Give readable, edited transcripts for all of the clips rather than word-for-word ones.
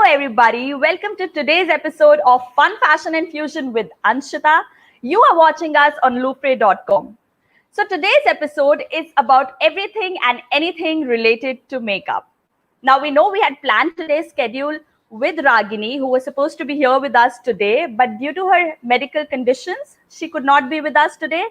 everybody. Welcome to today's episode of Fun Fashion and Fusion with Anshita. You are watching us on Loofre.com. So, today's episode is about everything and anything related to makeup. Now, we know we had planned today's schedule with Ragini, who was supposed to be here with us today, but due to her medical conditions, she could not be with us today.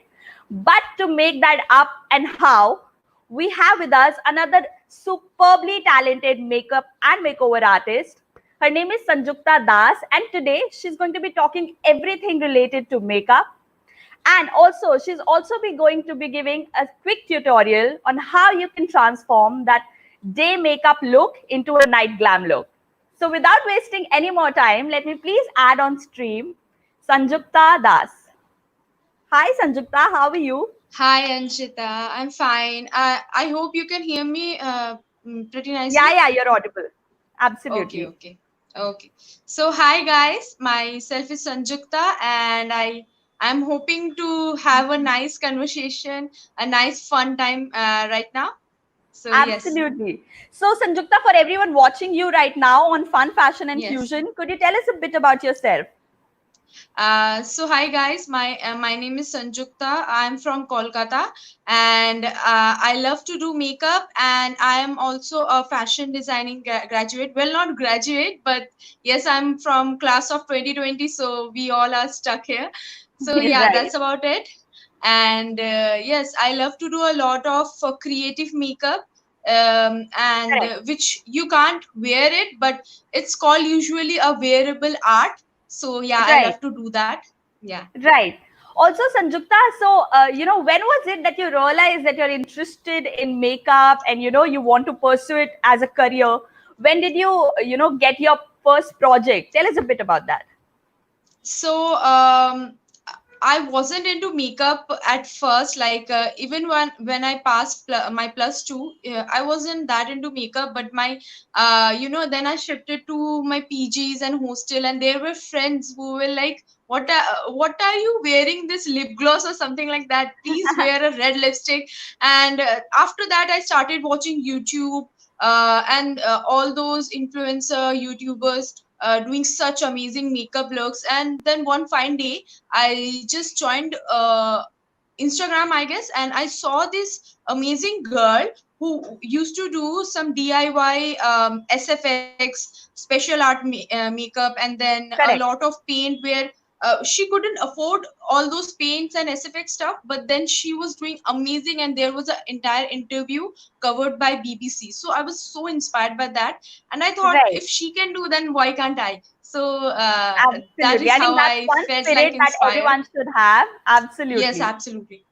But to make that up and how, we have with us another superbly talented makeup and makeover artist. Her name is Sanjuckta Das, and today she's going to be talking everything related to makeup. And also, she's also be going to be giving a quick tutorial on how you can transform that day makeup look into a night glam look. So without wasting any more time, let me please add on stream Sanjuckta Das. Hi Sanjuckta, how are you? Hi Anshita, I'm fine. I hope you can hear me pretty nicely. Yeah, you're audible. Absolutely. Okay. So hi guys, myself is Sanjuckta and I'm hoping to have a nice conversation, a nice fun time right now. So yes. Absolutely. So Sanjuckta, for everyone watching you right now on Fun Fashion and Yes. Fusion, could you tell us a bit about yourself? So hi guys, my name is Sanjuckta. I'm from Kolkata, and I love to do makeup, and I am also a fashion designing graduate. Well, not graduate, but yes, I'm from class of 2020, so we all are stuck here. So yeah, Right. that's about it. And yes, I love to do a lot of creative makeup. And which you can't wear it, but it's called usually a wearable art. So yeah, I Right. love to do that. Yeah. Right. Also, Sanjuckta, so, when was it that you realized that you're interested in makeup and, you want to pursue it as a career? When did you, get your first project? Tell us a bit about that. So I wasn't into makeup at first. Like even when I passed my plus two, I wasn't that into makeup. But my then I shifted to my PGs and hostel, and there were friends who were like, what are you wearing, this lip gloss or something like that? Please wear a red lipstick. And after that, I started watching YouTube and all those influencer YouTubers doing such amazing makeup looks. And then one fine day, I just joined Instagram, I guess, and I saw this amazing girl who used to do some DIY SFX, special art makeup, and then a Correct. lot of paint where she couldn't afford all those paints and SFX stuff, but then she was doing amazing, and there was an entire interview covered by BBC. So I was so inspired by that, and I thought Right. if she can do, then why can't I? So that Absolutely. is I think how that's I one felt like spirit that inspired. everyone should have. Yes, Absolutely. absolutely.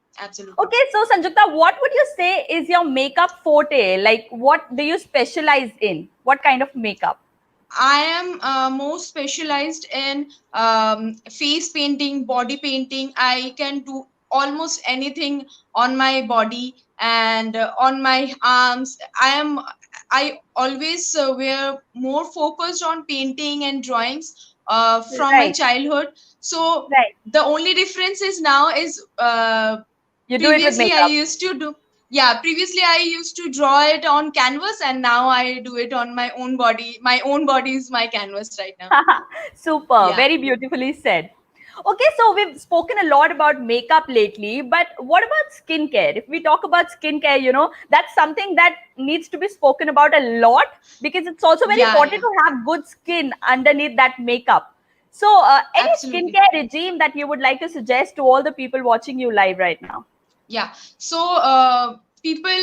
Okay, so Sanjuckta, what would you say is your makeup forte? Like, what do you specialize in? What kind of makeup? I am more specialized in face painting, body painting. I can do almost anything on my body and on my arms. I always were more focused on painting and drawings from my Right. childhood. So Right. the only difference is now is You do it with previously I makeup. used to do, yeah, previously I used to draw it on canvas, and now I do it on my own body. My own body is my canvas right now. Super. Yeah. Very beautifully said. Okay, so we've spoken a lot about makeup lately, but what about skincare? If we talk about skincare, that's something that needs to be spoken about a lot because it's also very important to have good skin underneath that makeup. So, any Absolutely. skincare regime that you would like to suggest to all the people watching you live right now? Yeah. So people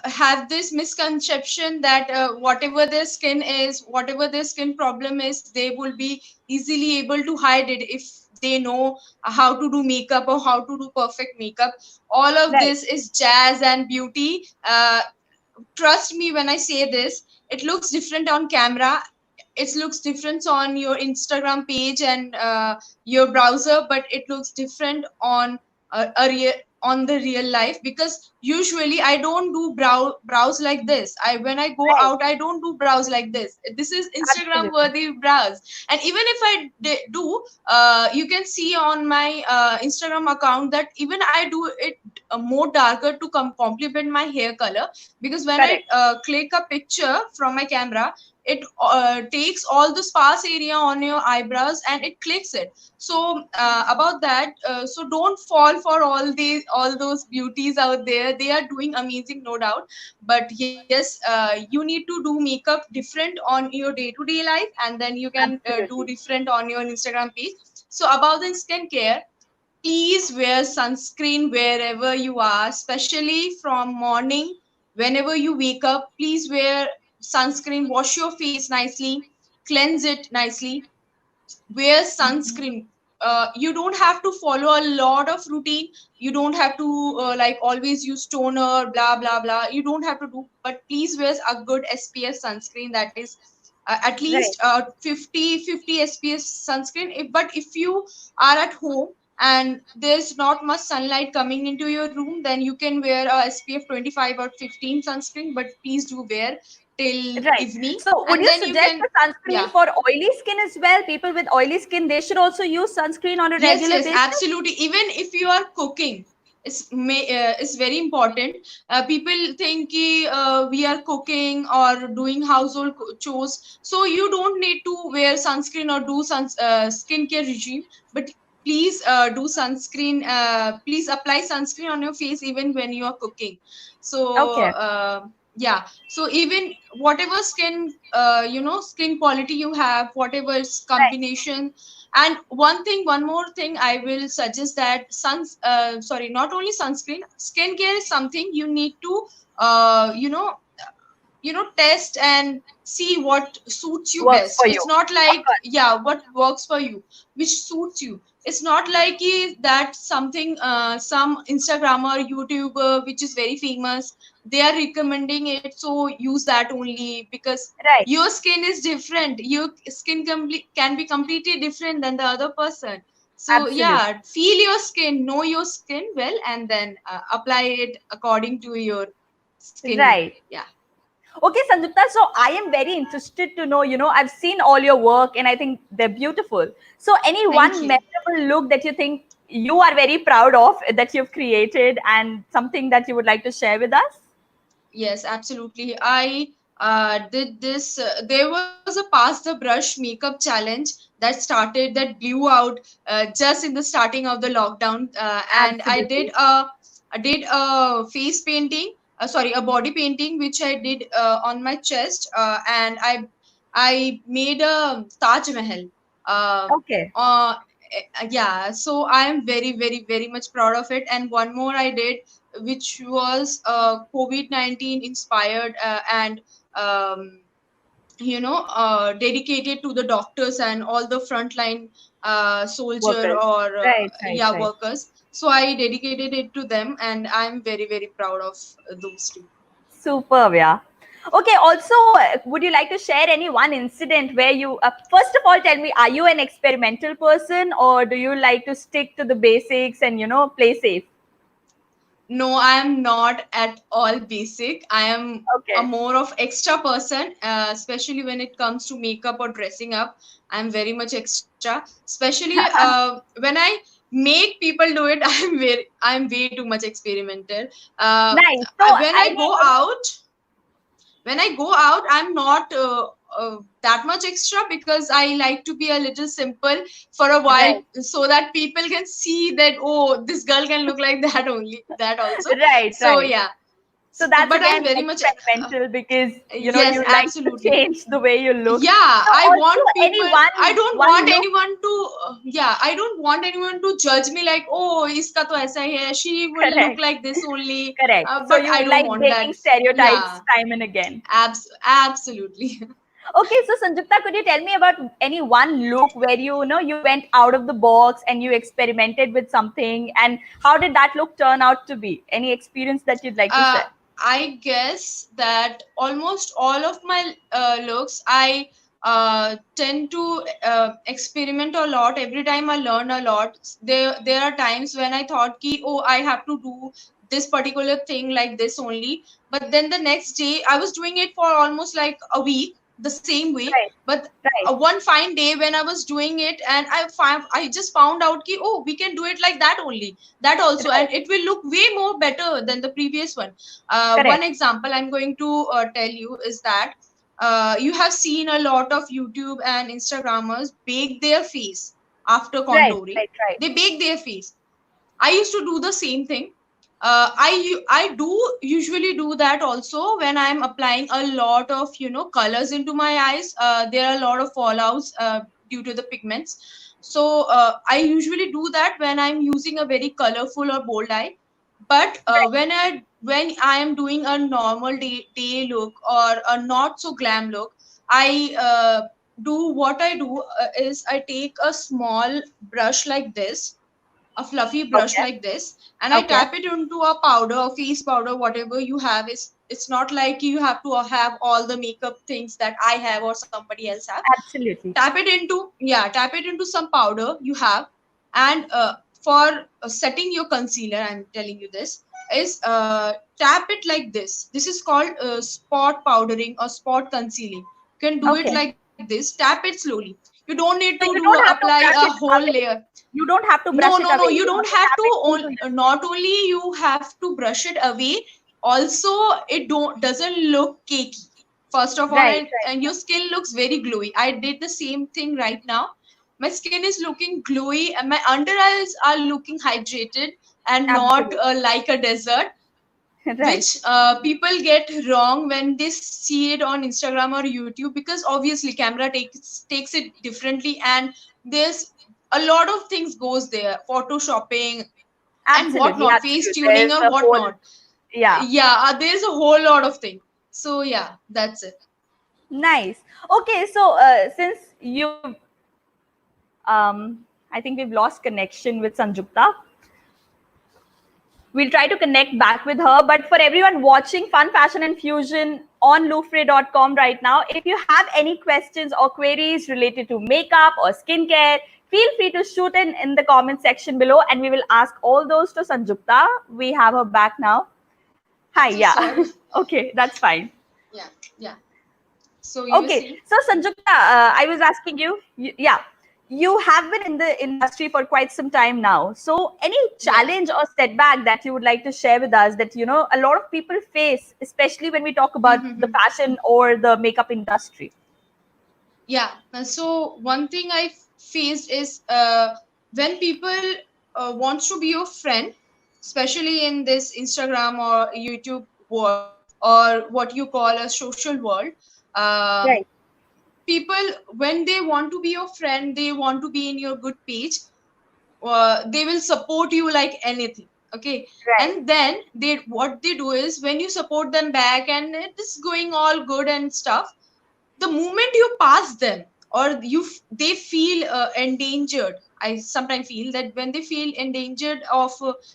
have this misconception that whatever their skin is, whatever their skin problem is, they will be easily able to hide it if they know how to do makeup or how to do perfect makeup. All of Right. this is jazz and beauty. Trust me when I say this, it looks different on camera. It looks different on your Instagram page and your browser, but it looks different on a real, on the real life, because usually I don't do brows like this. When I go Right. out, I don't do brows like this is Instagram Absolutely. worthy brows. And even if I do, you can see on my Instagram account that even I do it more darker to complement my hair color, because when I Correct. click a picture from my camera, it takes all the sparse area on your eyebrows and it clicks it. So about that, so don't fall for all those beauties out there. They are doing amazing, no doubt, but yes, you need to do makeup different on your day-to-day life, and then you can do Absolutely. different on your Instagram page. So about the skincare, please wear sunscreen wherever you are, especially from morning. Whenever you wake up, please wear sunscreen, wash your face nicely, cleanse it nicely, wear Mhm. sunscreen. You don't have to follow a lot of routine. You don't have to like always use toner, blah blah blah. You don't have to do, but please wear a good SPF sunscreen, that is at Right. least 50 SPF sunscreen. But if you are at home and there's not much sunlight coming into your room, then you can wear a SPF 25 or 15 sunscreen. But please do wear till Right. evening, So, would and you then you suggest can, a sunscreen yeah. for oily skin as well? People with oily skin, they should also use sunscreen on a Yes, regular yes, basis? absolutely. Even if you are cooking, it's very important. People think ki, we are cooking or doing household chores, so you don't need to wear sunscreen or do skincare regime. But please do sunscreen. Please apply sunscreen on your face even when you are cooking. So Okay. yeah. So even whatever skin, skin quality you have, whatever Right. combination. And one more thing I will suggest, that sorry, not only sunscreen, skincare is something you need to uh, you know test and see what suits you Works best. for you. It's not Of like, course. yeah, what works for you, which suits you. It's not like that something, some Instagrammer, YouTuber which is very famous, they are recommending it, so use that only, because Right. your skin is different. Your skin can be completely different than the other person. So Absolutely. yeah, feel your skin, know your skin well, and then apply it according to your skin. Right. Yeah. Okay, Sanjukta. So, I am very interested to know, I've seen all your work and I think they're beautiful. So, any Thank one you. memorable look that you think you are very proud of that you've created and something that you would like to share with us? Yes, absolutely. I did this. There was a pass the brush makeup challenge that started, that blew out just in the starting of the lockdown. And Absolutely. I did a face painting, sorry, a body painting, which I did on my chest, and I made a Taj Mahal. Uh, Okay. yeah, so I am very, very, very much proud of it. And one more I did, which was COVID-19 inspired, and um, dedicated to the doctors and all the frontline soldier, Workers. or Right, right, yeah, right. workers. So I dedicated it to them, and I'm very, very proud of those two. Superb, yeah. Okay, also, would you like to share any one incident where you, first of all, tell me, are you an experimental person or do you like to stick to the basics and, play safe? No, I am not at all basic. I am a Okay. more of extra person, especially when it comes to makeup or dressing up. I'm very much extra, especially when I make people do it. I'm way too much experimental. Nice. So, When I I mean, go out, I'm not that much extra, because I like to be a little simple for a while, right, so that people can see that, oh, this girl can look like that only, that also. right, So right. yeah. So that's But I'm again very much experimental because, yes, you like to absolutely. change the way you look. Yeah, So I also want any people, I one, don't one want look, anyone to yeah, I don't want anyone to judge me like, oh, iska to aisa hai, she will look correct, like this only. correct. So But you I don't like want breaking that. Yeah, stereotypes time and again. absolutely. Okay, so Sanjukta, could you tell me about any one look where you went out of the box and you experimented with something, and how did that look turn out to be? Any experience that you'd like to uh, share? I guess that almost all of my looks, I tend to experiment a lot. Every time I learn a lot. There are times when I thought ki, oh, I have to do this particular thing like this only. But then the next day, I was doing it for almost like a week. the same way. Right. But Right. one fine day when I was doing it, and I just found out ki, oh, we can do it like that only, that also, Right. and it will look way more better than the previous one. One Correct. example I'm going to tell you is that you have seen a lot of YouTube and Instagrammers bake their face after Right. contouring. Right. Right. They bake their face. I used to do the same thing. I do usually do that also when I'm applying a lot of colors into my eyes. There are a lot of fallouts due to the pigments. So I usually do that when I'm using a very colorful or bold eye. But Right. when I am doing a normal day look or a not so glam look, I do what I do is I take a small brush like this, a fluffy brush Okay. like this, and I Okay. tap it into a powder, a face powder, whatever you have. It's not like you have to have all the makeup things that I have or somebody else have. Absolutely. Tap it into some powder you have. And for setting your concealer, I'm telling you this is tap it like this. This is called spot powdering or spot concealing. You can do it Okay. like this. Tap it slowly. You don't need to So do you don't have to apply a brush it whole layer. away. You don't have to No, brush it no, no. away. You You don't have to have tap to. it into your skin. Not only you have to brush it away, also it don't doesn't look cakey. First of all, Right. and your skin looks very glowy. I did the same thing right now. My skin is looking glowy, and my under eyes are looking hydrated and not Absolutely. like a desert, Right. which people get wrong when they see it on Instagram or YouTube, because obviously camera takes it differently, and there's a lot of things goes there, photoshopping and Absolutely. whatnot, face Absolutely. There's tuning or a whole, whatnot. yeah. Yeah, there's a whole lot of things. So yeah, that's it. Nice. Okay. So since you, I think we've lost connection with Sanjukta. We'll try to connect back with her. But for everyone watching Fun Fashion and Fusion on loofre.com right now, if you have any questions or queries related to makeup or skincare, feel free to shoot in the comment section below and we will ask all those to Sanjukta. We have her back now. Hi, So yeah. sorry. Okay, that's fine. Yeah, yeah. So you were Okay, saying? so Sanjukta, I was asking you, yeah, you have been in the industry for quite some time now. So, any Yeah. challenge or setback that you would like to share with us that a lot of people face, especially when we talk about the fashion or the makeup industry? Yeah. So one thing I faced is when people wants to be your friend, especially in this Instagram or YouTube world, or what you call a social world. Um, Right, People, when they want to be your friend, they want to be in your good page. They will support you like anything. Okay. right, And then what they do is, when you support them back and it is going all good and stuff, the moment you pass them, or they feel endangered. I sometimes feel that when they feel endangered of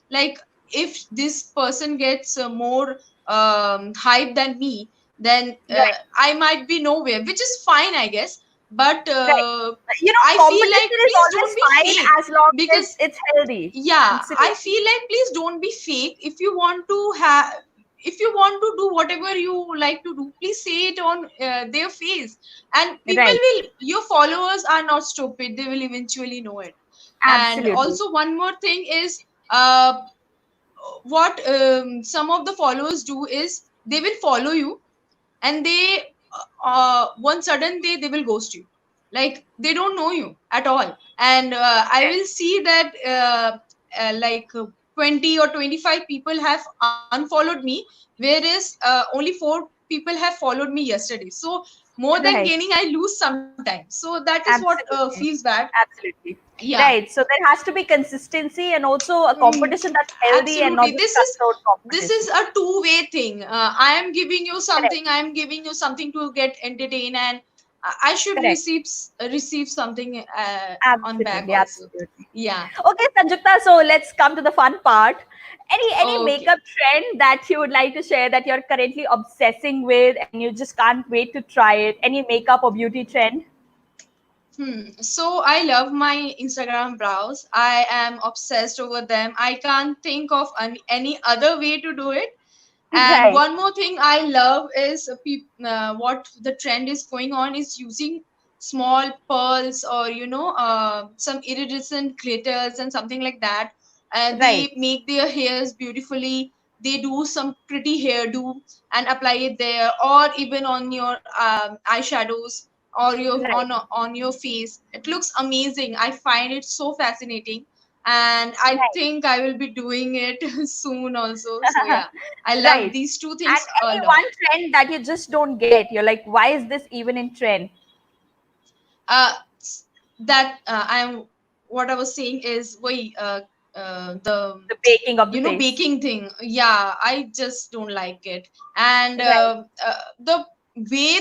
like, if this person gets more hype than me, then right, I might be nowhere, which is fine, I guess. But right. I feel like, Competition is please always don't be fine fake. as long as Because it's healthy. yeah, I Absolutely. feel like, please don't be fake. If you want to have, if you want to do whatever you like to do, please say it on their face. And people Right, will, your followers are not stupid, they will eventually know it. And absolutely. also one more thing is, uh, what some of the followers do is, they will follow you, and they one sudden they will ghost you, like they don't know you at all. And I will see that like 20 or 25 people have unfollowed me, whereas only 4 people have followed me yesterday. So more than Right. gaining, I lose sometimes. So that is what Absolutely. feels bad. Absolutely. Yeah. Right. So there has to be consistency and also a Mm, competition that's healthy and not absolutely. just cutthroat This is competition. a two-way thing. I am giving you Correct. something. I am giving you something to get entertained, and I should Correct. receive something on back Absolutely. also. Absolutely. Yeah. Okay, Sanjukta. So let's come to the fun part. Any Okay. makeup trend that you would like to share that you're currently obsessing with and you just can't wait to try it? Any makeup or beauty trend? So I love my Instagram brows. I am obsessed over them. I can't think of any other way to do it. And Right, one more thing I love is what the trend is going on is using small pearls, or some iridescent glitters and something like that. And right, they make their hairs beautifully. They do some pretty hairdo and apply it there, or even on your eyeshadows, or your right. on your face. It looks amazing. I find it so fascinating, and I think I will be doing it soon also. So yeah, I love Right. these two And things a any lot. one trend that you just don't get, you're like, why is this even in trend? Uh, that I'm what I was saying is why the The baking of the face. baking thing. Yeah, I just don't like it. And Right, the way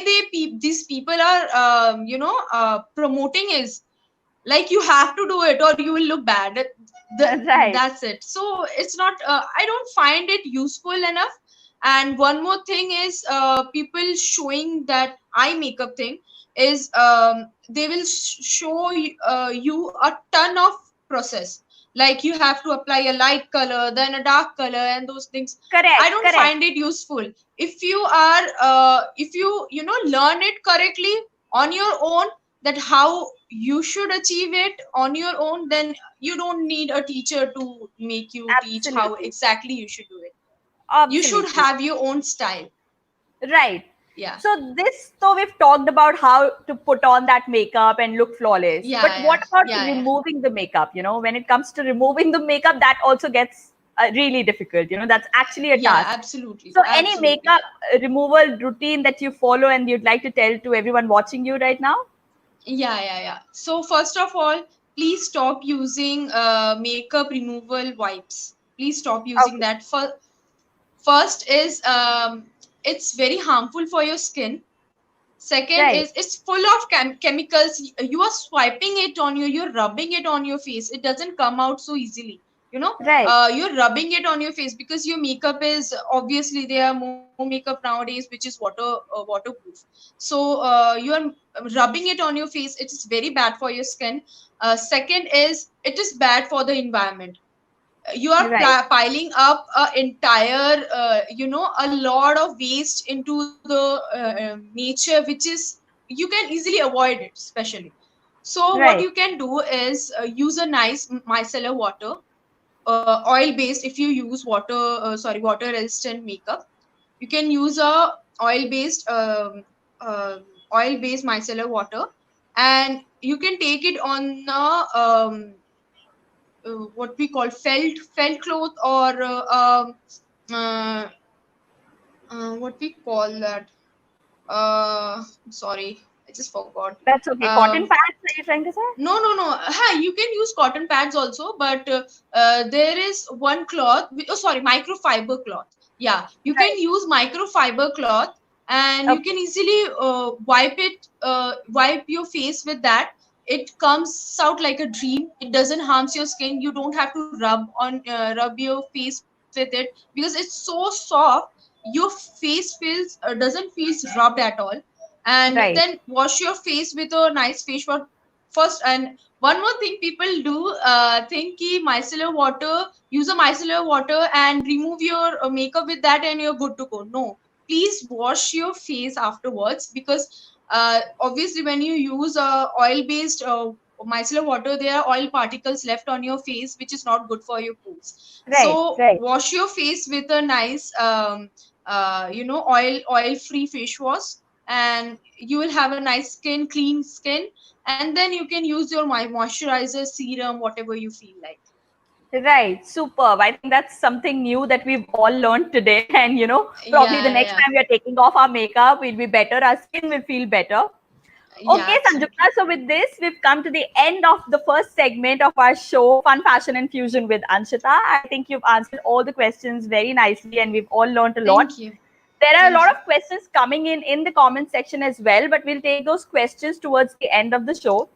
these people are promoting is like you have to do it or you will look bad. right, That's it. So it's not, I don't find it useful enough. And one more thing is people showing that eye makeup thing is they will show you a ton of process, like you have to apply a light color, then a dark color, and those things. I correct, don't correct. find it useful. If you are if you learn it correctly on your own, that how you should achieve it on your own, then you don't need a teacher to make you teach how Absolutely, exactly you should do it. You should absolutely. have your own style. Right. Yeah, So this, so we've talked about how to put on that makeup and look flawless. But yeah, what yeah, about yeah, yeah, removing the makeup? When it comes to removing the makeup, that also gets really difficult. That's actually a yeah, task. absolutely, So any absolutely. makeup removal routine that you follow and you'd like to tell to everyone watching you right now? Yeah, yeah, yeah. So first of all, please stop using makeup removal wipes. Please stop using Okay. that. First is it's very harmful for your skin. Second Right. is it's full of chemicals. You are swiping it on you, you're rubbing it on your face. It doesn't come out so easily. Right. You're rubbing it on your face because your makeup is, obviously there are more makeup nowadays which is waterproof. So you are rubbing it on your face. It is very bad for your skin. Second is it is bad for the environment. You are Right. piling up a entire a lot of waste into the nature, which is you can easily avoid it, especially. So what you Right. can do is use a nice micellar water, oil based. If you use water resistant makeup, you can use a oil based uh, oil based micellar water, and you can take it on a what we call felt cloth, or uh, what we call that. Sorry, I just forgot. That's okay. Cotton Um, pads, are you trying to say? no. Hi, you can use cotton pads also, but there is one cloth. Oh, sorry, microfiber cloth. Yeah, you can Right. use microfiber cloth, and you Okay. can easily wipe your face with that. It comes out like a dream. It doesn't harms your skin. You don't have to rub your face with it because it's so soft. Your face doesn't feels rubbed at all. And Right. then wash your face with a nice face wash first. And one more thing people do, think ki micellar water, use a micellar water and remove your makeup with that and you're good to go. No, please wash your face afterwards, because obviously when you use oil based micellar water, there are oil particles left on your face which is not good for your pores. Right. So Right. wash your face with a nice oil free face wash, and you will have a nice skin, clean skin. And then you can use your moisturizer, serum, whatever you feel like. Right, superb. I think that's something new that we've all learned today. And probably the Yeah, next yeah, time we are taking off our makeup, we'll be better. Our skin will feel better. yeah, Okay, absolutely. Sanjuckta. So with this, we've come to the end of the first segment of our show, Fun, Fashion, and Fusion with Anshita. I think you've answered all the questions very nicely, and we've all learned a lot. Thank you. There are a Thank lot you. of questions coming in the comment section as well, but we'll take those questions towards the end of the show.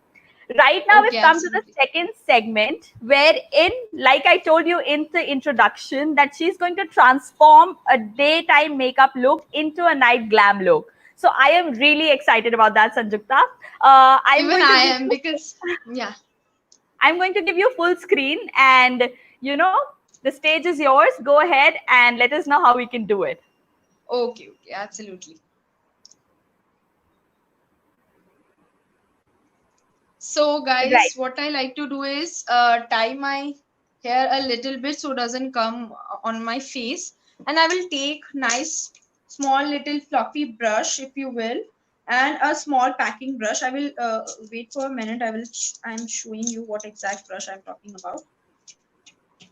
Right now, Okay, we've come to the absolutely. second segment, wherein, like I told you in the introduction, that she's going to transform a daytime makeup look into a night glam look. So I am really excited about that, Sanjukta. I'm Even going to I give am, you because yeah. I'm going to give you full screen, and you know The stage is yours. Go ahead and let us know how we can do it. Okay, okay, absolutely. So Right. guys, what I like to do is tie my hair a little bit so it doesn't come on my face. And I will take nice small little fluffy brush, if you will, and a small packing brush. I will wait for a minute. I'm showing you what exact brush I'm talking about.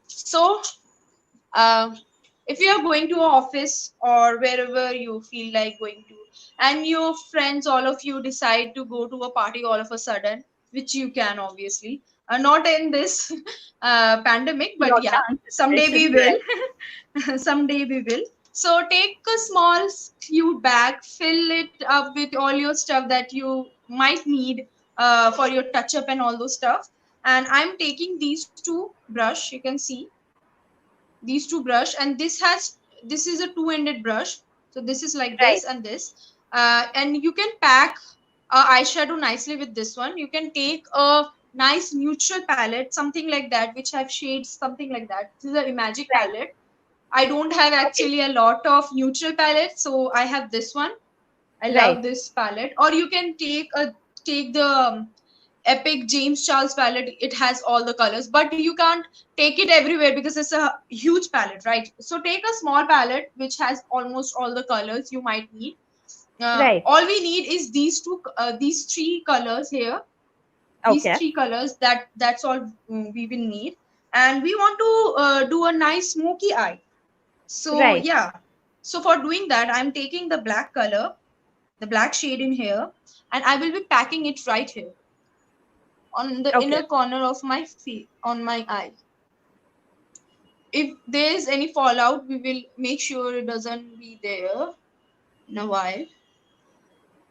So uh, if you are going to a office or wherever you feel like going to, and your friends, all of you decide to go to a party all of a sudden, which you can obviously, not in this pandemic, but yeah, Lockdown someday we situation. Yes. will. Someday we will. So take a small cute bag, fill it up with all your stuff that you might need for your touch up and all those stuff. And I'm taking these two brush, you can see these two brush, and this is a two-ended brush, so this is like Right. this and this, and you can pack eyeshadow nicely with this one. You can take a nice neutral palette, something like that, which have shades, something like that. This is a magic Right. palette. I don't have Okay. actually a lot of neutral palettes, so I have this one. I love Right. this palette. Or you can take the epic James Charles palette. It has all the colors, but you can't take it everywhere because it's a huge palette, right? So take a small palette which has almost all the colors you might need. Right. All we need is these three colors here. These Okay. three colors, that's all we will need. And we want to do a nice smoky eye. So Right. yeah, so for doing that, I'm taking the black color, the black shade in here, and I will be packing it right here on the Okay. inner corner of my feet, on my eye. If there's any fallout, we will make sure it doesn't be there in a while.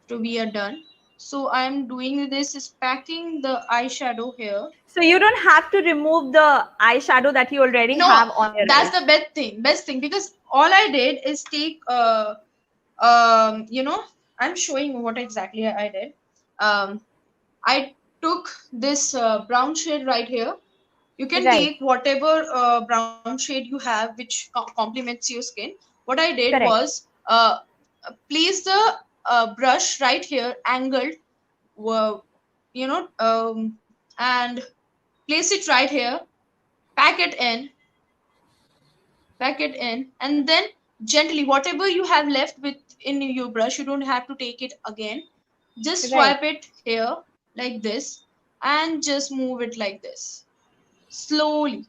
So we are done. So I'm doing this is packing the eyeshadow here. So you don't have to remove the eyeshadow that you already No, have on your that's eyes. the best thing, because all I did is take you know, I'm showing what exactly I did. I took this brown shade right here. You can Right. take whatever brown shade you have which complements your skin. What I did Correct. was place the brush right here angled, uh, and place it right here, pack it in, and then gently whatever you have left with in your brush, you don't have to take it again. Just Right. swipe it here like this, and just move it like this slowly.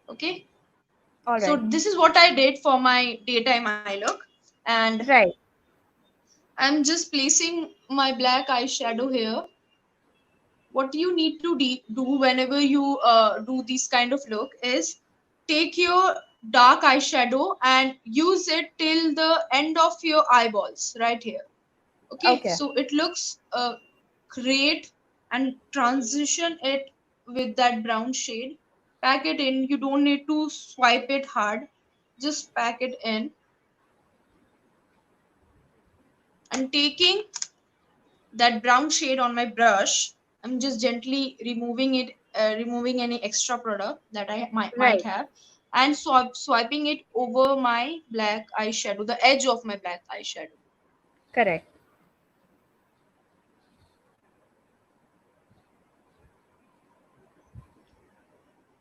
Okay, All so right. this is what I did for my daytime eye look. And Right. I'm just placing my black eyeshadow here. What you need to do whenever you do this kind of look is take your dark eyeshadow and use it till the end of your eyeballs right here. Okay, Okay. so it looks great. And transition it with that brown shade, pack it in. You don't need to swipe it hard, just pack it in. And taking that brown shade on my brush, I'm just gently removing it, removing any extra product that I might Right. have, and swiping it over my black eyeshadow, the edge of my black eyeshadow, Correct.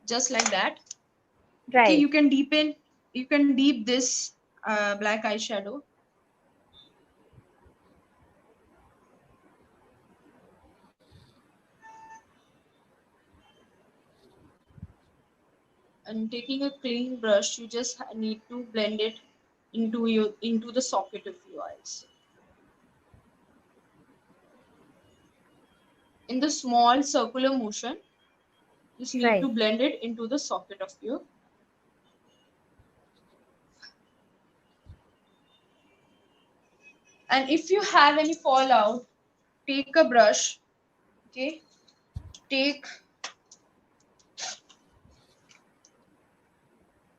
just like that. Okay, Right. you can deep this black eyeshadow. And taking a clean brush, you just need to blend it into the socket of your eyes in the small circular motion. Just need Right. to blend it into the socket of your. And if you have any fallout, take a brush. Okay, take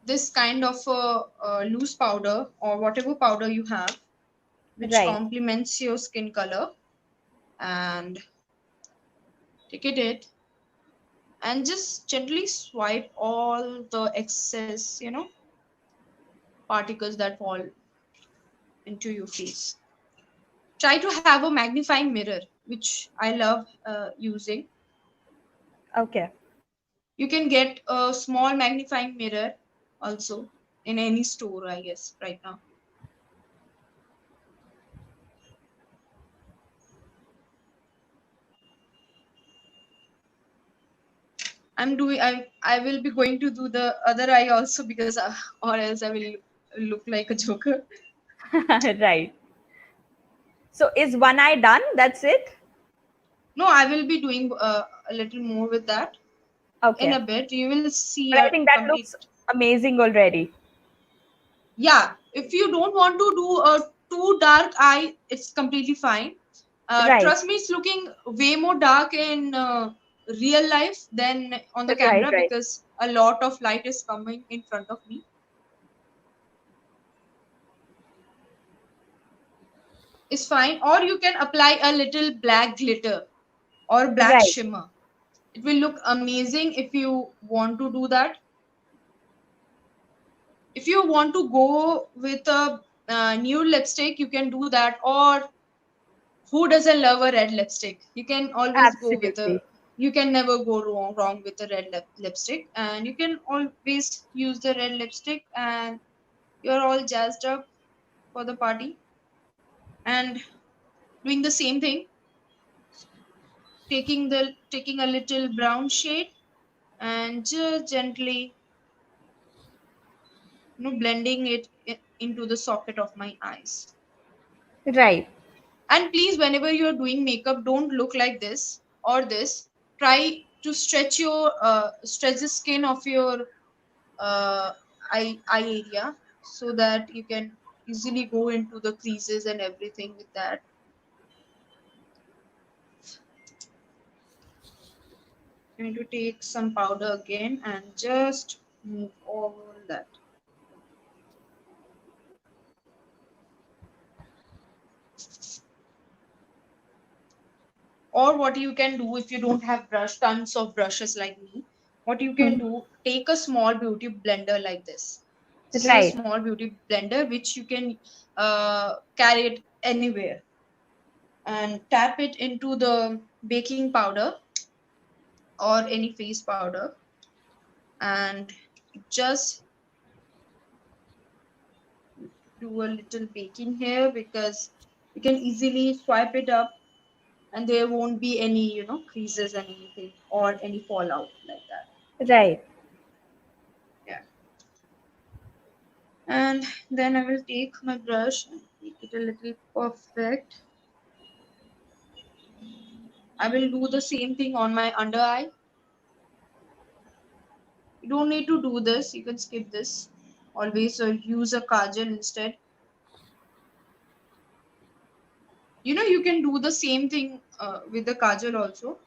this kind of loose powder or whatever powder you have which Right. complements your skin color, and take it and just gently swipe all the excess, particles that fall into your face. Try to have a magnifying mirror, which I love using. Okay. You can get a small magnifying mirror also in any store, I guess, right now. I will be going to do the other eye also because or else I will look like a joker. Right. So is one eye done? That's it? No, I will be doing a little more with that in Okay. a bit. You will see But I a think that complete. looks amazing already. Yeah, if you don't want to do a too dark eye, it's completely fine. Right. Trust me, it's looking way more dark in real life than on the Right, camera right. because a lot of light is coming in front of me. It's fine. Or you can apply a little black glitter or black Right. shimmer. It will look amazing if you want to do that. If you want to go with a nude lipstick, you can do that. Or who doesn't love a red lipstick? You can always go with a. Absolutely. You can never go wrong with a red lipstick, and you can always use the red lipstick, and you're all jazzed up for the party. And doing the same thing, taking a little brown shade and just gently, blending it into the socket of my eyes. Right. And please, whenever you're doing makeup, don't look like this or this. Try to stretch the skin of your uh, eye area so that you can easily go into the creases and everything with that. I'm going to take some powder again and just move all that. Or what you can do if you don't have tons of brushes like me, what you can Mhm. do, take a small beauty blender like this. This is a Right. small beauty blender which you can carry it anywhere and tap it into the baking powder or any face powder and just do a little baking here because you can easily swipe it up and there won't be any creases and anything or any fallout like that. Right. Yeah. And then I will take my brush and make it a little perfect. I will do the same thing on my under eye. You don't need to do this, you can skip this always or use a kajal instead. You can do the same thing with the kajal also,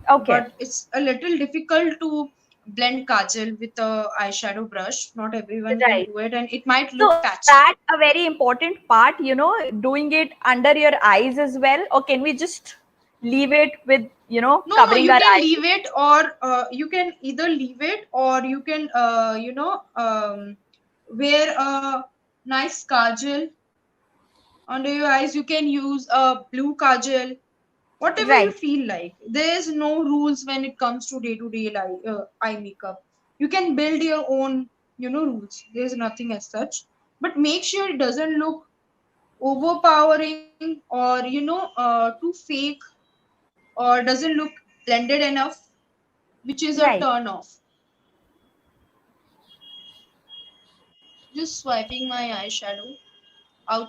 Okay. but it's a little difficult to blend kajal with a eyeshadow brush. Not everyone can Right. do it and it might So look is patchy. that a very important part, doing it under your eyes as well? Or can we just leave it with, No, covering you our can eyes? leave it, or you can either leave it, or you can, wear a nice kajal under your eyes. You can use a blue kajal, whatever you Right. feel like. There's no rules when it comes to day eye makeup. You can build your own, rules. There's nothing as such, but make sure it doesn't look overpowering or too fake or doesn't look blended enough, which is a Right. turn off. Just swiping my eyeshadow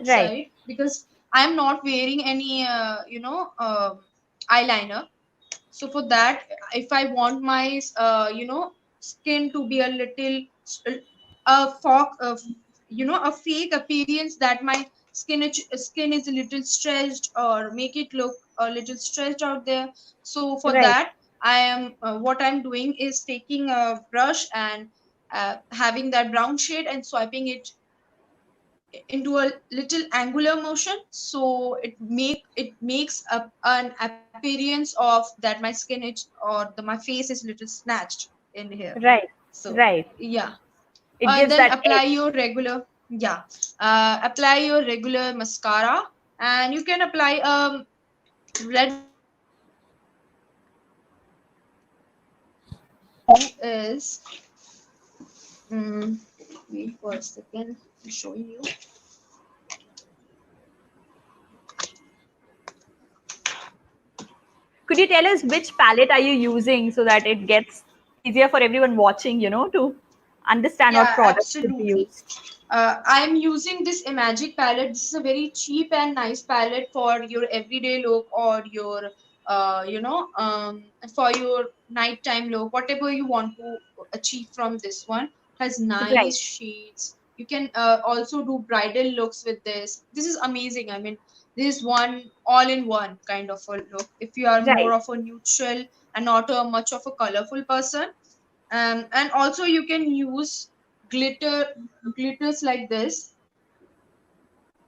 Right. outside because I'm not wearing any, eyeliner. So for that, if I want my, skin to be a little, a fog of, a fake appearance that my skin is a little stretched or make it look a little stretched out there. So for Right. that, what I'm doing is taking a brush and having that brown shade and swiping it into a little angular motion so it makes up an appearance appearance of that my skin is or my face is little snatched in here. Right. So Right. yeah, It gives then that apply edge. your regular, yeah, apply your regular mascara, and you can apply red lipstick. What you can do is, mm, wait for a second, I'm showing you. Could you tell us which palette are you using so that it gets easier for everyone watching, to understand what Yeah, product should be absolutely. used? I'm using this Imagic palette. This is a very cheap and nice palette for your everyday look or your, for your nighttime look, whatever you want to achieve from this one. Has Right. nice shades. You can also do bridal looks with this. This is amazing. I mean, this is one all-in-one kind of a look. If you are more Right. of a neutral and not a much of a colorful person, and also you can use glitters like this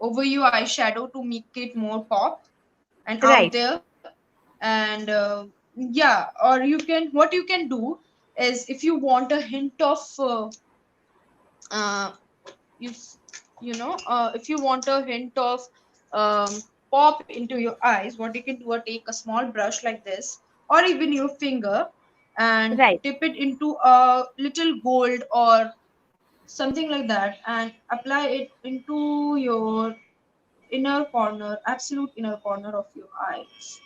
over your eyeshadow to make it more pop and out Right. there. And yeah, or you can, what you can do is, if you want a hint of uh, you if you want a hint of um, pop into your eyes, what you can do is take a small brush like this, or even your finger, and Right. dip it into a little gold or something like that, and apply it into your inner corner, absolute inner corner of your eyes.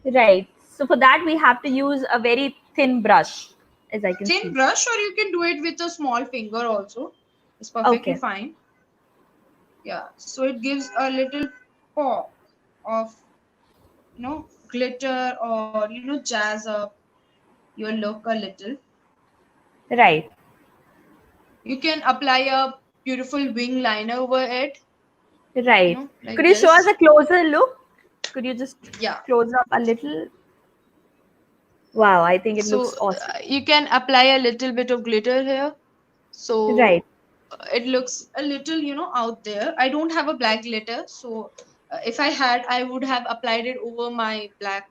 Right. So for that we have to use a very thin brush, as I can Thin see. brush, or you can do it with a small finger also. It's perfectly Okay. fine. Yeah, so it gives a little pop of, glitter, or jazz up your look a little. Right. You can apply a beautiful wing liner over it, Right. Could like you show us this. a closer look? Could you just Yeah. close up a little? Wow, I think it So looks awesome. you can apply a little bit of glitter here. So Right. it looks a little, out there. I don't have a black glitter, so if I had, I would have applied it over my black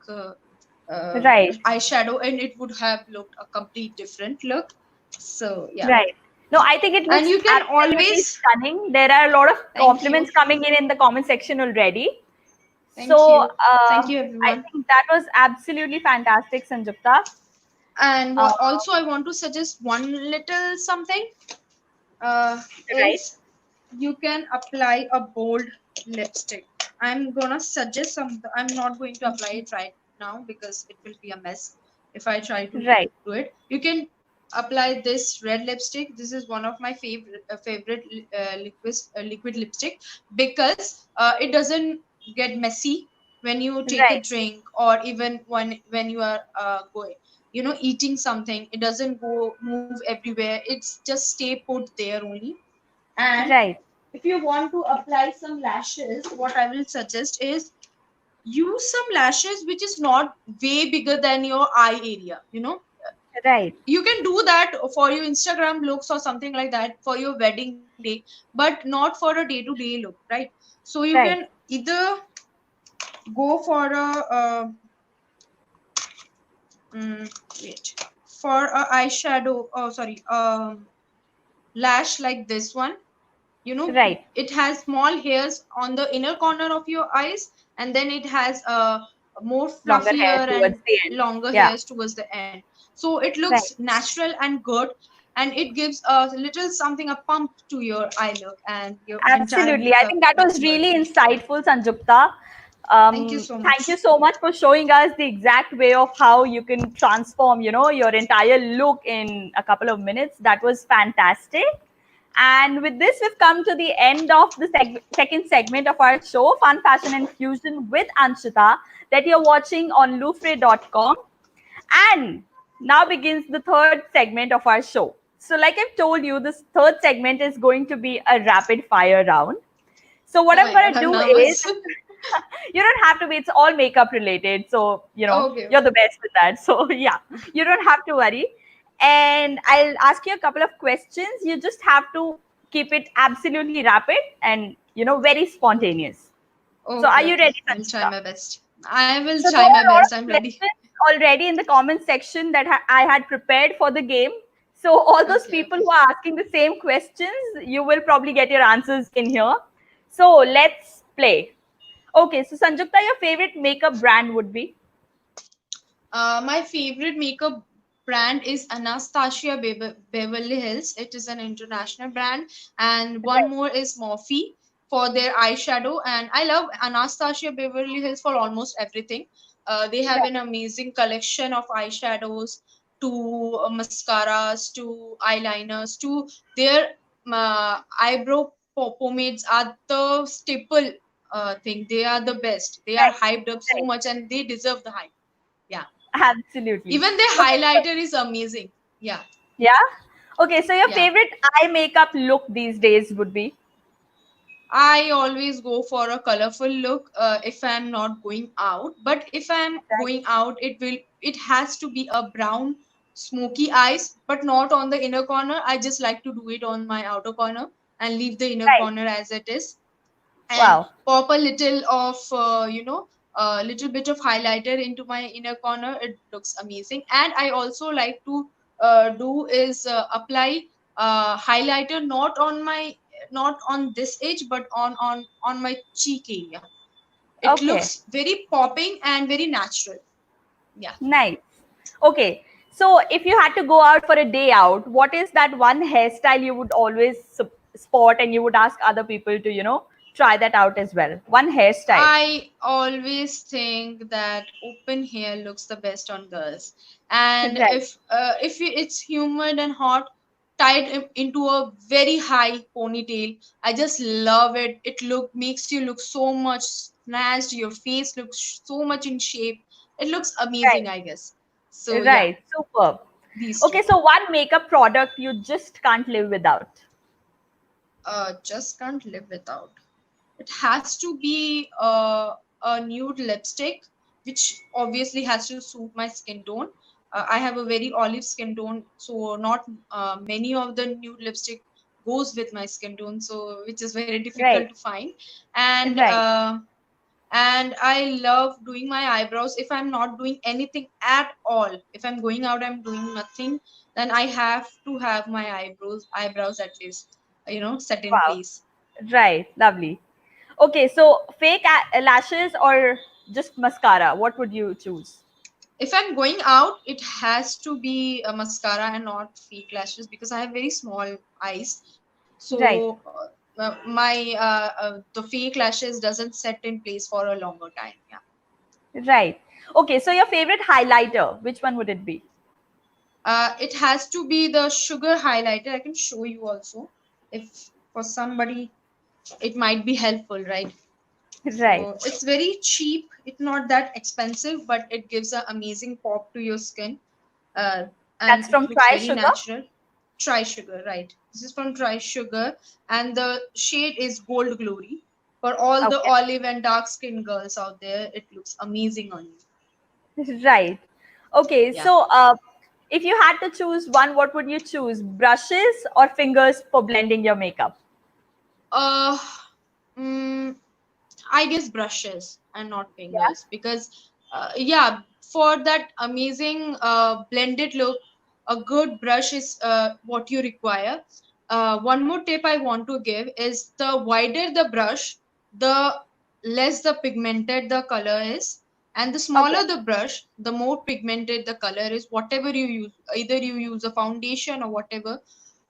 Right. eyeshadow, and it would have looked a complete different look. So yeah, Right. No, I think it and looks you can absolutely always, stunning. There are a lot of thank you, compliments coming in the comment section already. thank So you, thank you I everyone. think that was absolutely fantastic, Sanjukta. And Uh, what also I want to suggest one little something uh, right. is, you can apply a bold lipstick. I'm gonna suggest some. I'm not going to apply it right now because it will be a mess if I try to Right. do it. You can apply this red lipstick. This is one of my favorite liquid lipstick, because it doesn't get messy when you take a Right. drink, or even when you are going, eating something. It doesn't go move everywhere. It's just stay put there only. And Right. if you want to apply some lashes, what I will suggest is, use some lashes which is not way bigger than your eye area. Right. You can do that for your Instagram looks or something like that for your wedding day, but not for a day-to-day look, right? So you can Right. either go for wait, for a eyeshadow. Oh, sorry, lash like this one. Right. It has small hairs on the inner corner of your eyes, and then it has more Longer hair fluffier and towards the end. longer Yeah. hairs towards the end. So it looks Right. natural and good, and it gives a little something, a pump to your eye look, and your entire Absolutely. I makeup think that looks was good. really insightful, Sanjukta. Thank you so Thank you much. so much for showing us the exact way of how you can transform, your entire look in a couple of minutes. That was fantastic. And with this, we've come to the end of the second segment of our show, Fun, Fashion, and Fusion with Anshita, that you're watching on Loofre.com. And now begins the third segment of our show. So, like I've told you, this third segment is going to be a rapid fire round. So, what Oh I'm my going god, to I'm do is, nervous. you don't have to be, it's all makeup related. So, Okay. you're the best with that. So, yeah, you don't have to worry. And I'll ask you a couple of questions. You just have to keep it absolutely rapid and, very spontaneous. So, are Okay, you okay. ready, I'll try Sanchita? my best. I will So there try my are a lot best. of I'm ready. questions already in the comment section that I had prepared for the game. So all those Okay, people okay. who are asking the same questions, you will probably get your answers in here. So let's play. Okay, so Sanjukta, your favorite makeup brand would be? My favorite makeup brand is Anastasia Beverly Hills. It is an international brand, and one Right, more is Morphe for their eyeshadow. And I love Anastasia Beverly Hills for almost everything. They have right, an amazing collection of eyeshadows, to mascaras, to eyeliners, to their eyebrow pomades are the staple thing. They are the best. They are right, hyped up so right. much, and they deserve the hype. Yeah. Absolutely. Even their Okay, so, highlighter is amazing. Yeah. yeah. Okay, so your Yeah. favorite eye makeup look these days would be? I always go for a colorful look if I'm not going out. But if I'm Right, going out, it has to be a brown smoky eyes, but not on the inner corner. I just like to do it on my outer corner and leave the inner right. corner as it is. And Wow. pop a little of a little bit of highlighter into my inner corner. It looks amazing. And I also like to do is apply highlighter not on this edge, but on my cheek area. It Okay, looks very popping and very natural. Yeah. nice. Okay, so if you had to go out for a day out, what is that one hairstyle you would always spot and you would ask other people to, try that out as well? One hairstyle. I always think that open hair looks the best on girls, and Right, it's humid and hot, tied into a very high ponytail. I just love it. It makes you look so much snatched. Your face looks so much in shape. It looks amazing, I guess. So yeah, right, superb. these two. Okay, so one makeup product you just can't live without. Just can't live without. It has to be a nude lipstick, which obviously has to suit my skin tone. I have a very olive skin tone, so not many of the nude lipstick goes with my skin tone, so which is very difficult Right, to find. And right. I love doing my eyebrows. If I'm not doing anything at all, if I'm going out, I'm doing nothing, then I have to have my eyebrows at least, set in Wow, place. right, lovely. Okay, so fake lashes or just mascara? What would you choose? If I'm going out, it has to be a mascara and not fake lashes because I have very small eyes. Right, So the fake lashes doesn't set in place for a longer time. Yeah. right. Okay, so your favorite highlighter, which one would it be? It has to be the sugar highlighter. I can show you also if for somebody it might be helpful, right? Right. So it's very cheap. It's not that expensive, but it gives an amazing pop to your skin. uh, and That's it from looks Try very Sugar. natural. Try Sugar, right? This is from Try Sugar, and the shade is Gold Glory. For all the Okay. olive and dark skinned girls out there, it looks amazing on you. Right. Okay. Yeah. So, if you had to choose one, what would you choose? Brushes or fingers for blending your makeup? Uh, mm, I guess brushes and not Yeah. fingers because, yeah, for that amazing blended look, a good brush is what you require. One more tip I want to give is the wider the brush, the less the pigmented the color is, and the Okay. smaller the brush, the more pigmented the color is. Whatever you use, either you use a foundation or whatever.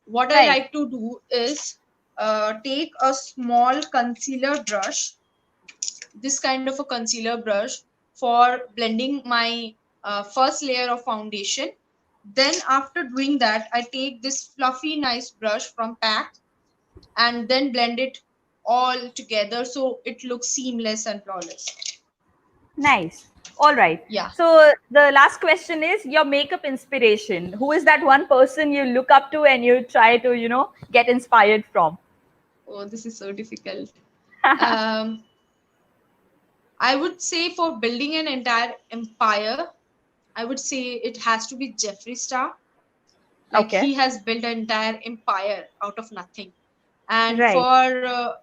What I Right. like to do is take a small concealer brush, this kind of a concealer brush for blending my first layer of foundation. Then after doing that, I take this fluffy nice brush from pack and then blend it all together so it looks seamless and flawless. Nice. All right. Yeah. So the last question is your makeup inspiration. Who is that one person you look up to and you try to, get inspired from? Oh, this is so difficult. um, I would say for building an entire empire, I would say it has to be Jeffree Star. Like Okay. he has built an entire empire out of nothing. And Right. for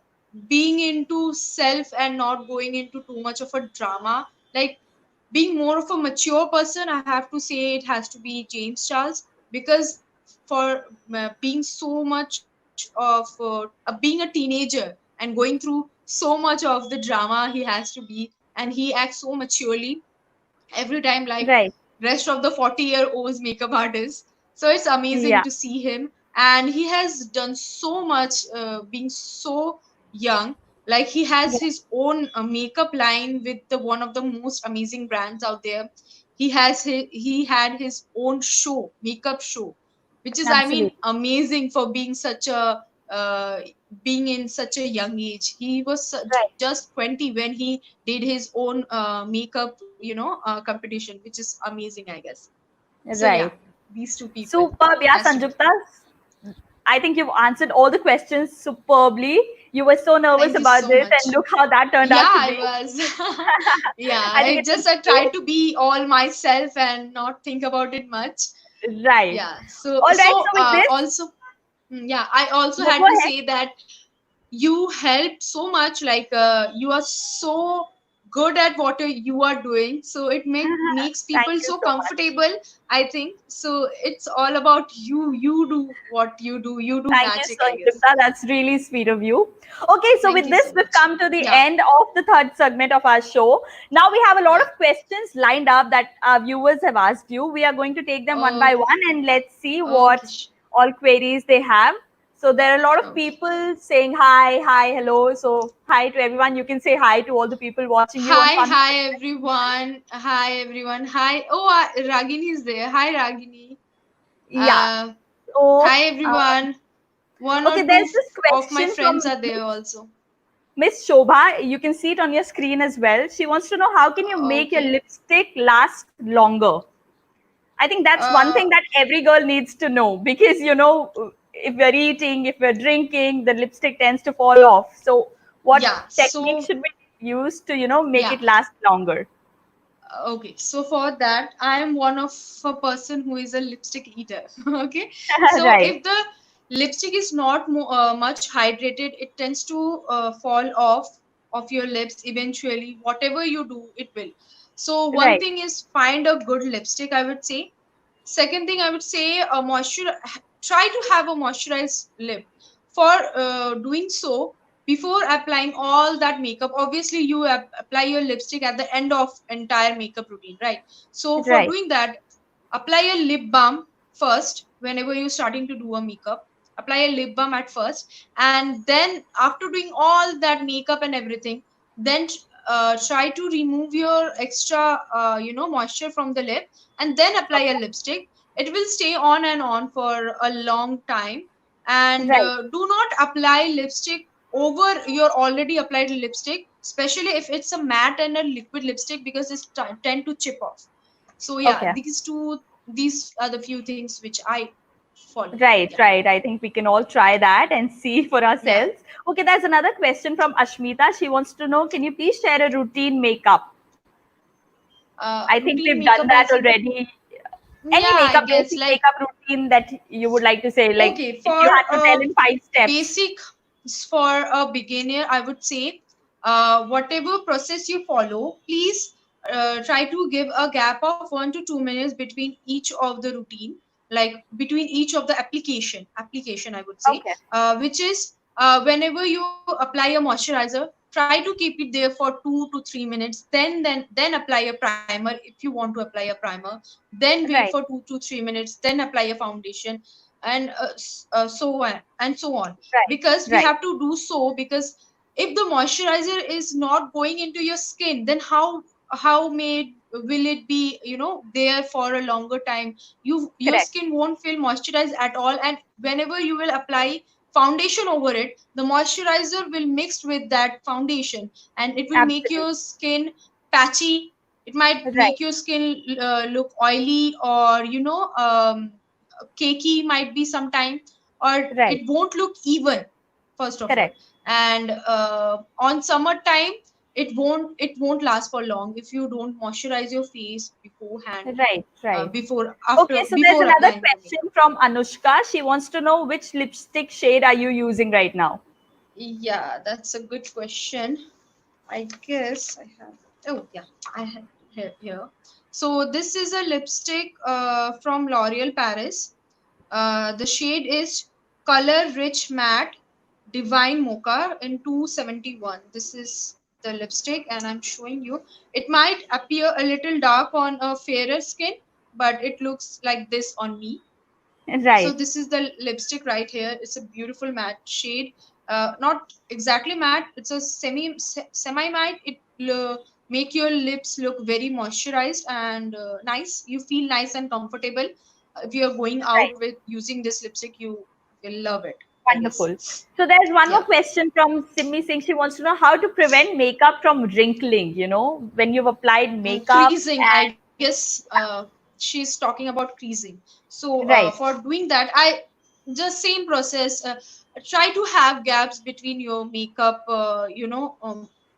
being into self and not going into too much of a drama, like being more of a mature person, I have to say it has to be James Charles, because for being so much of being a teenager and going through so much of the drama he has to be, and he acts so maturely every time, like Right. rest of the 40-year-olds makeup artists. So it's amazing Yeah. to see him, and he has done so much, being so young. Like he has Yeah. his own makeup line with the one of the most amazing brands out there. He had his own show, makeup show, which is, I mean, Absolutely. amazing for being such a uh, being in such a young age. He was Right. just 20 when he did his own makeup, competition, which is amazing, I guess. So yeah, Right. these two people Superb. Yeah, has to be. Sanjuckta. I think you've answered all the questions superbly. You were so nervous Thank you about so this, much. and look how that turned Yeah, out to I be. was. Yeah, I think I it was just I tried great. to be all myself and not think about it much. Right. Yeah. So All right. so So with this, also, yeah, I also yeah, had go to ahead. say that you helped so much, like you are so good at what you are doing, so it makes Thank people you so so much. comfortable, I think. So it's all about you do what you do Thank you, magic, I guess. Sanjuckta. That's really sweet of you. Okay, so Thank with you so this, we've much. come to the Yeah. end of the third segment of our show. Now we have a lot Yeah. of questions lined up that our viewers have asked you. We are going to take them one by Okay. one and let's see Okay. what all queries they have. So there are a lot of Okay. people saying hi, hi, hello. So hi to everyone. You can say hi to all the people watching you on Hi, Fun. hi everyone. Hi everyone. Hi. Oh, Ragini is there. Hi, Ragini. Yeah. uh So Hi everyone. One or okay, two there's this of my question friends from are there also. Miss Shobha, you can see it on your screen as well. She wants to know how can you make your Okay. lipstick last longer? I think that's one uh thing that every girl needs to know because if we're eating, if we're drinking, the lipstick tends to fall off. So what yeah, technique so should we use to make yeah. it last longer? Okay, so for that, I am one of a person who is a lipstick eater. Okay, so Right, if the lipstick is not much hydrated, it tends to fall off of your lips eventually. Whatever you do, it will. So one right, thing is find a good lipstick, I would say. Second thing, I would say try to have a moisturized lip. For doing so, before applying all that makeup, obviously you apply your lipstick at the end of entire makeup routine, right? So for right, doing that, apply a lip balm first whenever you're starting to do a makeup. Apply a lip balm at first, and then after doing all that makeup and everything, then try to remove your extra moisture from the lip, and then apply a lipstick. It will stay on and on for a long time. And right. do not apply lipstick over your already applied lipstick, especially if it's a matte and a liquid lipstick, because it's tend to chip off. So yeah, Okay. these are the few things which I follow. Right, Yeah. right. I think we can all try that and see for Yeah. ourselves. Okay, there's another question from Ashmita. She wants to know, can you please share a routine makeup? I think Routine we've done makeup that as in, already. Any yeah, I makeup, guess, basic like, makeup routine that you would like to say, like okay, if you for had to tell in 5 steps. basic, for a beginner, I would say, whatever process you follow, please try to give a gap of 1 to 2 minutes between each of the routine, like between each of the application, I would say, Okay, which is whenever you apply a moisturizer, try to keep it there for 2 to 3 minutes, then apply a primer if you want to apply a primer, then wait for right, 2 to 3 minutes, then apply a foundation, and so on, right, because we right. have to do so, because if the moisturizer is not going into your skin, then how may will it be there for a longer time? Your Correct. skin won't feel moisturized at all, and whenever you will apply foundation over it, the moisturizer will mix with that foundation, and it will make Absolutely. your skin patchy. It might Right, make your skin look oily, or cakey might be sometime, or right. it won't look even, first of all. Correct. And on summertime, it won't last for long if you don't moisturize your face beforehand, Right, right. Okay, so there's before another applying the question makeup. from Anushka. She wants to know which lipstick shade are you using right now? Yeah, that's a good question. I guess I have Oh yeah, I have here. So this is a lipstick from L'Oreal Paris. The shade is Color Rich Matte Divine Mocha in 271. This is the lipstick, and I'm showing you. It might appear a little dark on a fairer skin, but it looks like this on me. So Right, this is the lipstick right here. It's a beautiful matte shade. Not exactly matte. It's a semi matte. Make your lips look very moisturized and nice. You feel nice and comfortable. If you are going out right. with using this lipstick, you will love it, I guess. Wonderful. So there's one more Yeah. question from Simmi Singh. She wants to know how to prevent makeup from wrinkling, when you've applied makeup Creasing, I and guess. She's talking about creasing. So right, for doing that, I just same process. Try to have gaps between your makeup.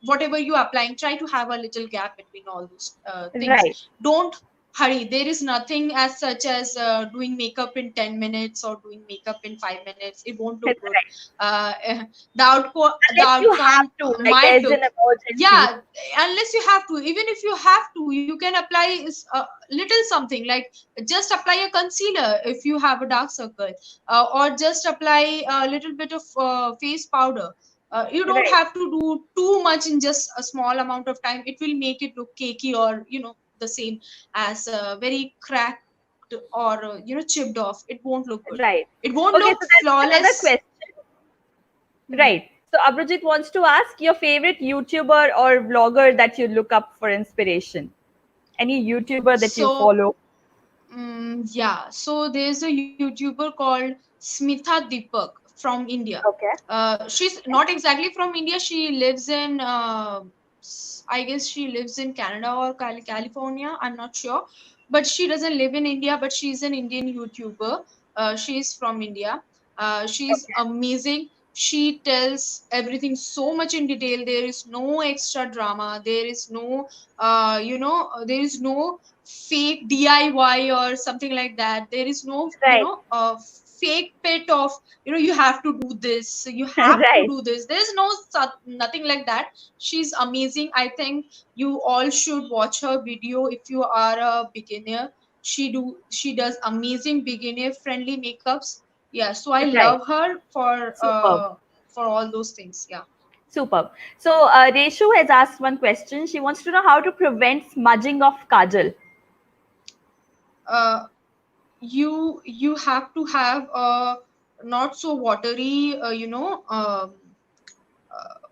Whatever you applying, try to have a little gap between all those things. right, Don't hurry. There is nothing as such as doing makeup in 10 minutes or doing makeup in 5 minutes. It won't look good. right. uh, the Unless you have outcome to, like might there's an look, emergency. yeah, unless you have to. Even if you have to, you can apply a little something, like just apply a concealer if you have a dark circle, or just apply a little bit of face powder. You don't Right, have to do too much in just a small amount of time. It will make it look cakey, or the same as very cracked, or chipped off. It won't look good. right. It won't Okay, look so there's another flawless. question. Hmm. Right. So Abhijit wants to ask your favorite YouTuber or vlogger that you look up for inspiration. Any YouTuber that you So follow? Yeah, so there's a YouTuber called Smitha Deepak from India. Okay. She's not exactly from India. She lives in, I guess she lives in Canada or California. I'm not sure, but she doesn't live in India. But she's an Indian YouTuber. She's from India. She's Okay. amazing. She tells everything so much in detail. There is no extra drama. There is no fake DIY or something like that. There is no, Right. fake pit of, you have to do this, you have to Right. do this. There's no nothing like that. She's amazing. I think you all should watch her video if you are a beginner. She does amazing beginner friendly makeups. Yeah, so I Right. love her Superb. for all those things. Yeah. Superb. So Reshu has asked one question. She wants to know how to prevent smudging of kajal. uh, you have to have a not so watery,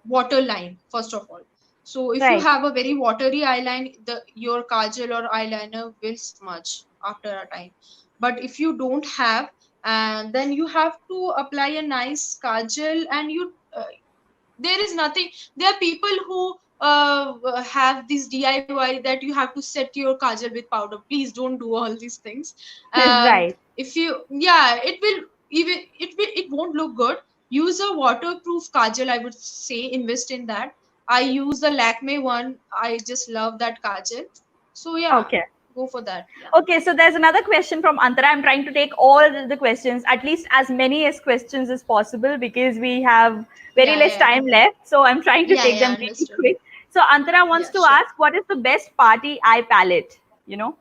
water line first of all. So if you Right. have a very watery eyeline, the your kajal or eyeliner will smudge after a time. But if you don't have, and then you have to apply a nice kajal, and there is nothing. There are people who have this DIY that you have to set your kajal with powder. Please don't do all these things. Right. If you, yeah, it won't look good. Use a waterproof kajal, I would say. Invest in that. I use the Lakme one. I just love that kajal. So yeah, Okay. go for that. Yeah. Okay, so there's another question from Antara. I'm trying to take all the questions, at least as many as questions as possible, because we have very Yeah, less yeah, time left. So I'm trying to yeah, take yeah, them really understood. quick. So Antara wants Yeah, to sure. ask, what is the best party eye palette? You know?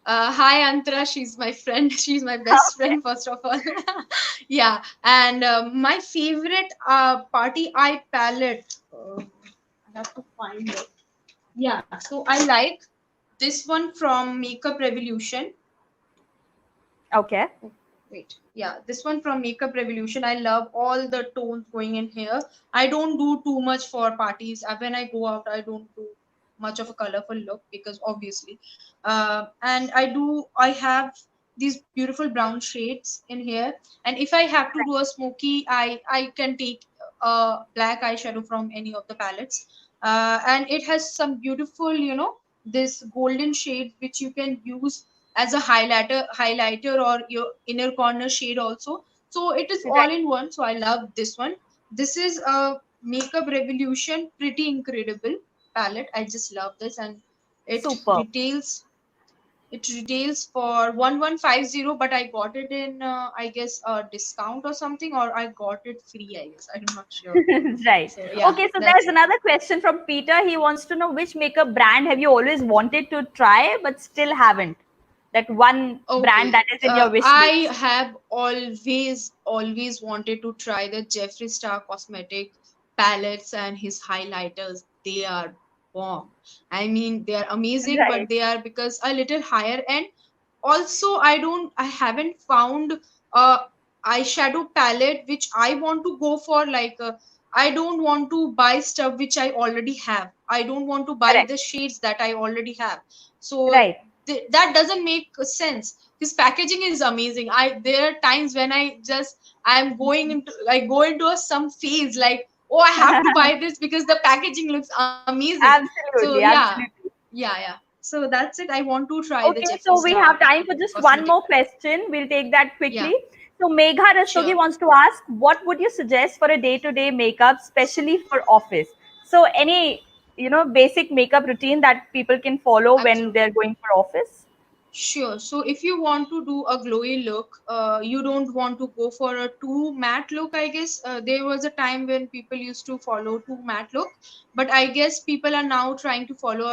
Hi Antara, she's my friend. She's my best Okay. friend, first of all. Yeah, and my favorite party eye palette. I have to find it. Yeah, so I like this one from Makeup Revolution. Okay. Oh, wait, yeah, this one from Makeup Revolution. I love all the tones going in here. I don't do too much for parties. When I go out, I don't do much of a colorful look, because obviously, I have these beautiful brown shades in here. And if I have to do a smoky eye, I can take a black eyeshadow from any of the palettes. And it has some beautiful, this golden shade which you can use as a highlighter or your inner corner shade also. So it is all Right. in one. So I love this one. This is a Makeup Revolution Pretty Incredible palette. I just love this, and it Superb. retails it retails for 1150, but I got it in I guess a discount or something, or I got it free, I guess. I'm not sure. Right. So yeah, Okay, so that's there's it. another question from Peter. He wants to know which makeup brand have you always wanted to try but still haven't? That one brand Okay, that is in your wish I list. have always wanted to try the Jeffree Star cosmetic palettes and his highlighters. They are bomb. I mean, they are amazing, but Right. they are because a little higher end. Also, I haven't found a eyeshadow palette which I want to go for. Like, I don't want to buy stuff which I already have. I don't want to buy Correct. the shades that I already have. So Right. that doesn't make sense. His packaging is amazing. There are times when I'm going into, like, go into some phase like, oh, I have to buy this because the packaging looks amazing. So Absolutely. yeah, Absolutely. yeah. So that's it. I want to try the Okay, Jeffree so we Star have time for just one cosmetic more palette. question. We'll take that Yeah, quickly. So Megha sure. Rastogi wants to ask, what would you suggest for a day-to-day makeup, especially for office? So any, basic makeup routine that people can follow when they're Absolutely. going for office? Sure. So if you want to do a glowy look, you don't want to go for a too matte look, I guess. There was a time when people used to follow too matte look, but I guess people are now trying to follow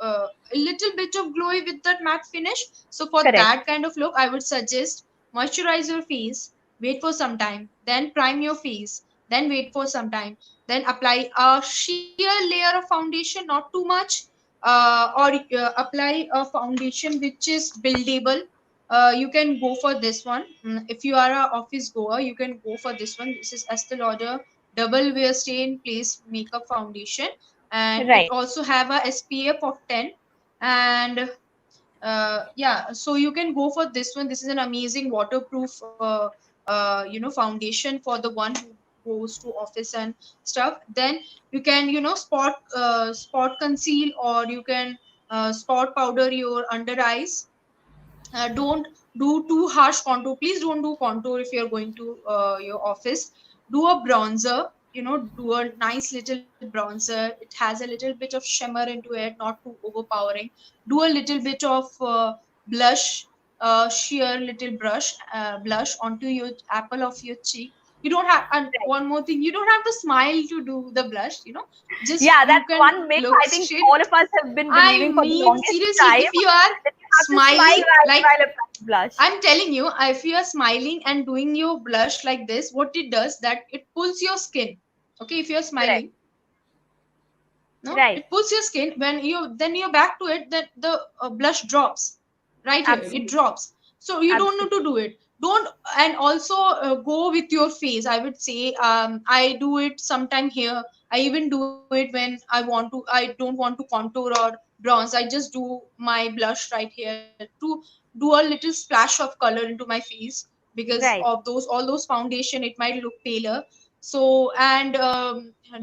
a little bit of glowy with that matte finish. So for Correct. that kind of look, I would suggest moisturize your face, wait for some time, then prime your face, then wait for some time, then apply a sheer layer of foundation, not too much, or apply a foundation which is buildable. You can go for this one. If you are a office goer, you can go for this one. This is Estee Lauder double wear stay in place makeup foundation, and it Right. also have a SPF of 10. And yeah, so you can go for this one. This is an amazing waterproof foundation for the one who goes to office and stuff. Then you can, spot conceal, or you can spot powder your under eyes. Don't do too harsh contour. Please don't do contour if you're going to your office. Do a bronzer, do a nice little bronzer. It has a little bit of shimmer into it, not too overpowering. Do a little bit of blush, sheer little blush onto your apple of your cheek. You don't have, and one more thing, you don't have to smile to do the blush, just Yeah, you that's can one myth look I think straight. all of us have been I believing for the mean, longest seriously, time if you are that you have to smile smiling, like, while applying blush. I'm telling you, if you are smiling and doing your blush like this, what it does that it pulls your skin. Okay, if you are Correct. smiling, no, Right. it pulls your skin. When you're back to it, that the blush drops right here. It Absolutely. drops. So you don't need Absolutely. to do it. Don't. And also go with your face. I would say, I do it sometime here. I even do it when I don't want to contour or bronze. I just do my blush right here to do a little splash of color into my face, because Right. of all those foundation, it might look paler. So, and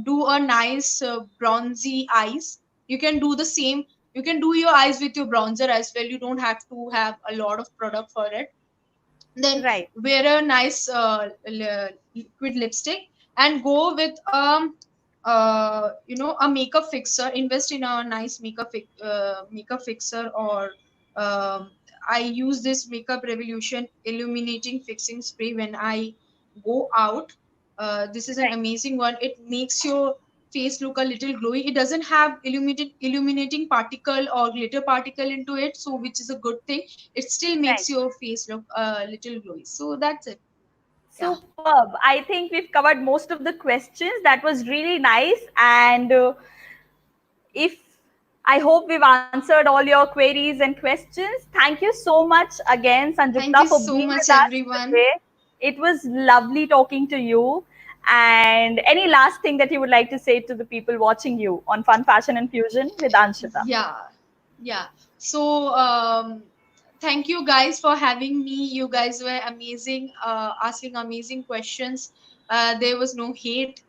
do a nice bronzy eyes. You can do the same. You can do your eyes with your bronzer as well. You don't have to have a lot of product for it. Then Right. wear a nice liquid lipstick, and go with a makeup fixer. Invest in a nice makeup fixer, or um, I use this Makeup Revolution illuminating fixing spray when I go out. This is an Right. amazing one. It makes your face look a little glowy. It doesn't have illuminating particle or glitter particle into it, so which is a good thing. It still Right. makes your face look a little glowy. So that's it. Yeah. Superb. I think we've covered most of the questions. That was really nice. And if I hope we've answered all your queries and questions. Thank you so much again, Thank Sanjuckta, you for so being much, with us everyone. today. It was lovely talking to you. And any last thing that you would like to say to the people watching you on Fun Fashion and Fusion with Anshita? Yeah, yeah. So, thank you guys for having me. You guys were amazing, asking amazing questions. There was no hate.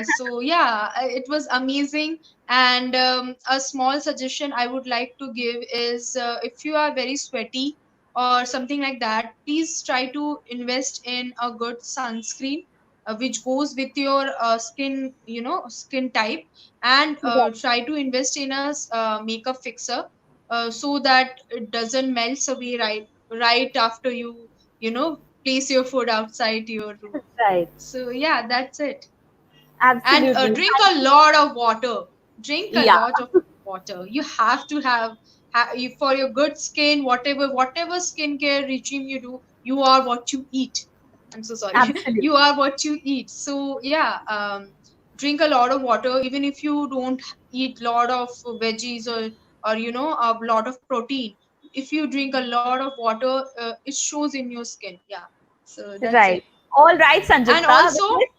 So yeah, it was amazing. And a small suggestion I would like to give is, if you are very sweaty or something like that, please try to invest in a good sunscreen, which goes with your skin type. And Right. try to invest in a makeup fixer. so that it doesn't melt away right after you know place your food outside your room. Right. So yeah, that's it. And Absolutely. drink a lot of water. Drink a Yeah. lot of water. You have to you, for your good skin, whatever skincare regime you do, you are what you eat. I'm so sorry. Absolutely. You are what you eat. So yeah, drink a lot of water. Even if you don't eat lot of veggies or a lot of protein, if you drink a lot of water, it shows in your skin. Yeah. So that's it. Right. All right, And Sanjuckta. also, With this,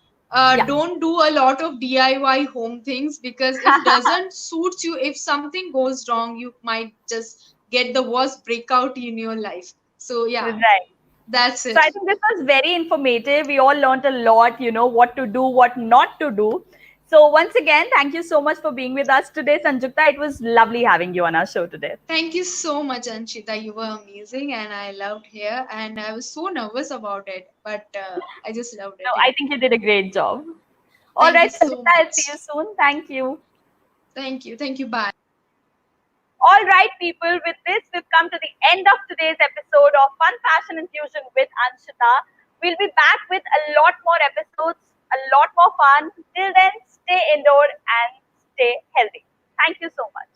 yeah. don't do a lot of DIY home things, because if doesn't suits you, if something goes wrong, you might just get the worst breakout in your life. So yeah, Right. that's So it. I think this was very informative. We all learned a lot, what to do, what not to do. So once again, thank you so much for being with us today, Sanjukta. It was lovely having you on our show today. Thank you so much, Anshita. You were amazing, and I loved here. And I was so nervous about it, but I just loved No, it. I Yeah. think you did a great job. All Thank you right, so Sanjukta, I'll see much. you soon. Thank you. Thank you. Thank you. Bye. All right, people, with this, we've come to the end of today's episode of Fun Fashion Infusion with Anshita. We'll be back with a lot more episodes, a lot more fun. Till then, stay indoor and stay healthy. Thank you so much.